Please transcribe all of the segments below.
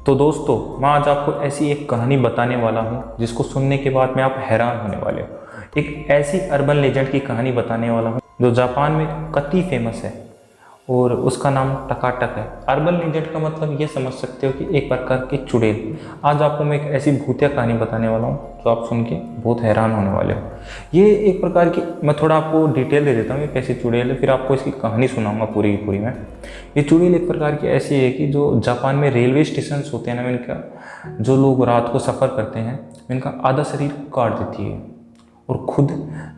तो दोस्तों, मैं आज आपको ऐसी एक कहानी बताने वाला हूँ जिसको सुनने के बाद में आप हैरान होने वाले हो। एक ऐसी अर्बन लेजेंड की कहानी बताने वाला हूँ जो जापान में कतई फेमस है और उसका नाम टकाटक है। अर्बन लेजेंड का मतलब ये समझ सकते हो कि एक प्रकार की चुड़ैल। आज आपको मैं एक ऐसी भूतिया कहानी बताने वाला हूँ जो आप सुन के बहुत हैरान होने वाले हो। ये एक प्रकार की, मैं थोड़ा आपको डिटेल दे देता हूँ ये कैसी चुड़ैल है, फिर आपको इसकी कहानी सुनाऊंगा पूरी की पूरी मैं। ये चुड़ैल एक प्रकार की ऐसी है कि जो जापान में रेलवे स्टेशन होते हैं ना, इनका जो लोग रात को सफ़र करते हैं इनका आधा शरीर काट देती है और खुद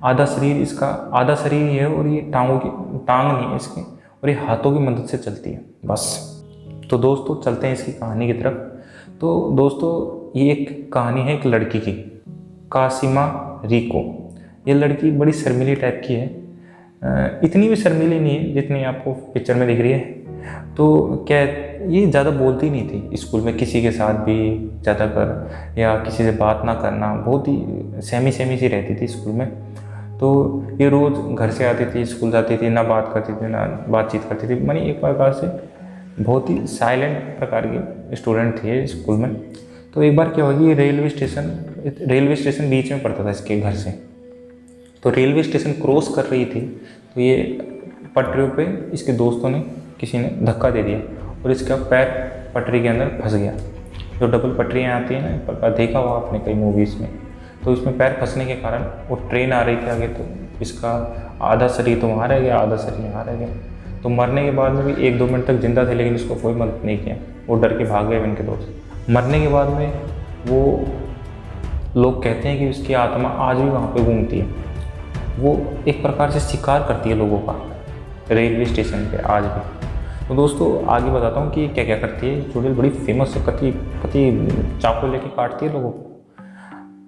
आधा शरीर, इसका आधा शरीर ये है और ये टांग नहीं है इसकी, और ये हाथों की मदद से चलती है बस। तो दोस्तों चलते हैं इसकी कहानी की तरफ। तो दोस्तों ये एक कहानी है एक लड़की की, कासिमा रिको। ये लड़की बड़ी शर्मीली टाइप की है, इतनी भी शर्मीली नहीं है जितनी आपको पिक्चर में दिख रही है। तो क्या ये ज़्यादा बोलती नहीं थी स्कूल में किसी के साथ भी ज़्यादातर, या किसी से बात ना करना, बहुत ही सहमी सी रहती थी स्कूल में। तो ये रोज़ घर से आती थी, स्कूल जाती थी, ना बात करती थी ना बातचीत करती थी, मानी एक प्रकार से बहुत ही साइलेंट प्रकार की स्टूडेंट थी ये स्कूल में। तो एक बार क्या हुआ कि रेलवे स्टेशन बीच में पड़ता था इसके घर से। तो रेलवे स्टेशन क्रॉस कर रही थी तो ये पटरियों पे इसके दोस्तों ने, किसी ने धक्का दे दिया और इसका पैर पटरी के अंदर फंस गया। जो डबल पटरियाँ आती हैं ना, एक प्रकार देखा हुआ आपने कई मूवीज़ में। तो इसमें पैर फंसने के कारण वो ट्रेन आ रही थी आगे, तो इसका आधा शरीर तो वहाँ रह गया, आधा शरीर यहाँ रह गया। तो मरने के बाद में भी 1-2 मिनट तक जिंदा थे, लेकिन इसको कोई मदद नहीं किया, वो डर के भाग गए इनके दोस्त। मरने के बाद में वो लोग कहते हैं कि उसकी आत्मा आज भी वहाँ पे घूमती है। वो एक प्रकार से शिकार करती है लोगों का रेलवे स्टेशन पे आज भी। तो दोस्तों आगे बताता हूँ कि क्या क्या करती है। चुड़ैल बड़ी फेमस है, कति चाकू लेके काटती है लोगों को।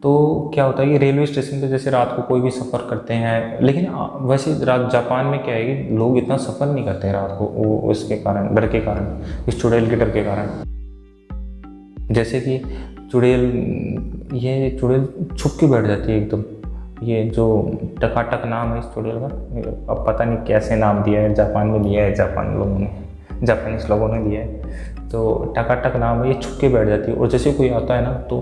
तो क्या होता है कि रेलवे स्टेशन पे जैसे रात को कोई भी सफ़र करते हैं, लेकिन वैसे रात जापान में क्या है कि लोग इतना सफ़र नहीं करते हैं रात को, वो उसके कारण, डर के कारण, इस चुड़ैल के डर के कारण। जैसे कि ये चुड़ैल छुप के बैठ जाती है एकदम। ये जो टकाटक नाम है इस चुड़ैल का, अब पता नहीं कैसे नाम दिया है, जापान में दिया है, जापानीज लोगों ने दिया है। तो टकाटक नाम है, ये छुप के बैठ जाती है और जैसे कोई आता है ना तो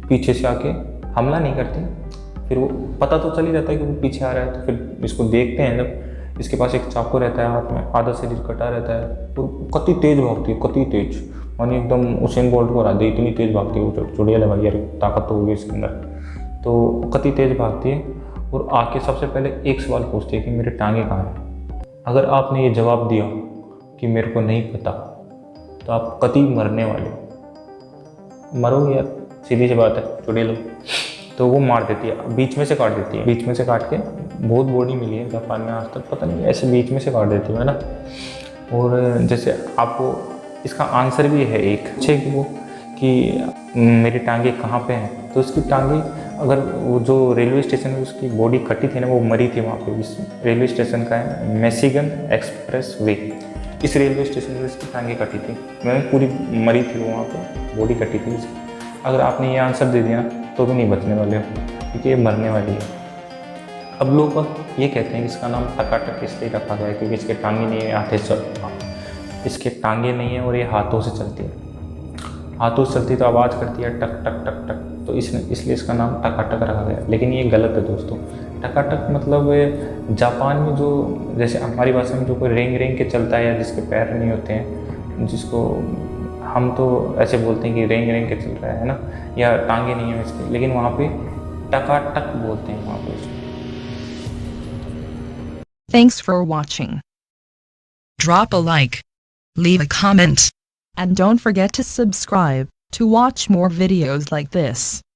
पीछे से आके हमला नहीं करती। फिर वो पता तो चल ही जाता है कि वो पीछे आ रहा है, तो फिर इसको देखते हैं जब इसके पास एक चाकू रहता है हाथ में, आधा शरीर कटा रहता है, तो कति तेज भागती है, कति तेज, मानी एकदम उसेन बोल्ट को हरा दे, इतनी तेज भागती है वो चुड़ैल है भाई यार, ताकत तो होगी इसके अंदर। तो कति तेज भागती है और आके सबसे पहले एक सवाल पूछती है कि मेरे टांगे कहाँ हैं। अगर आपने ये जवाब दिया कि मेरे को नहीं पता, तो आप कति मरने वाले हो, मरोगे यार, सीधी सी बात है। चुड़ैल तो वो मार देती है, बीच में से काट देती है, बीच में से काट के बहुत बॉडी मिली है जापान में आज तक, पता नहीं ऐसे बीच में से काट देती है ना। और जैसे आपको इसका आंसर भी है एक अच्छे कि मेरी टांगे कहाँ पे हैं, तो उसकी टांगे, अगर वो जो रेलवे स्टेशन में उसकी बॉडी कटी थी ना, वो मरी थी वहाँ पे। इस रेलवे स्टेशन का है मिशिगन एक्सप्रेस वे, इस रेलवे स्टेशन में इसकी टांगे कटी थी, मैं पूरी मरी थी वो, वहाँ पे बॉडी कटी थी इसकी। अगर आपने ये आंसर दे दिया तो भी नहीं बचने वाले हो, क्योंकि ये मरने वाली है। अब लोग ये कहते हैं कि इसका नाम टकाटक इसलिए रखा गया है क्योंकि इसके टांगे नहीं है, इसके टांगे नहीं है और ये हाथों से चलती है। हाथों से चलती तो आवाज़ करती है टक टक टक टक, तो इसलिए इसका नाम टकाटक रखा गया। लेकिन ये गलत है दोस्तों। टकाटक मतलब जापान में जो, जैसे हमारी भाषा में जो कोई रेंग के चलता है, या जिसके पैर नहीं होते हैं, जिसको हम तो ऐसे बोलते हैं कि रेंग के चल रहा है ना, या टांगे नहीं है इसके, लेकिन वहाँ पे टकाटक बोलते हैं वहाँ पे। Thanks for watching. Drop a like, leave a comment, and don't forget to subscribe to watch more videos like this.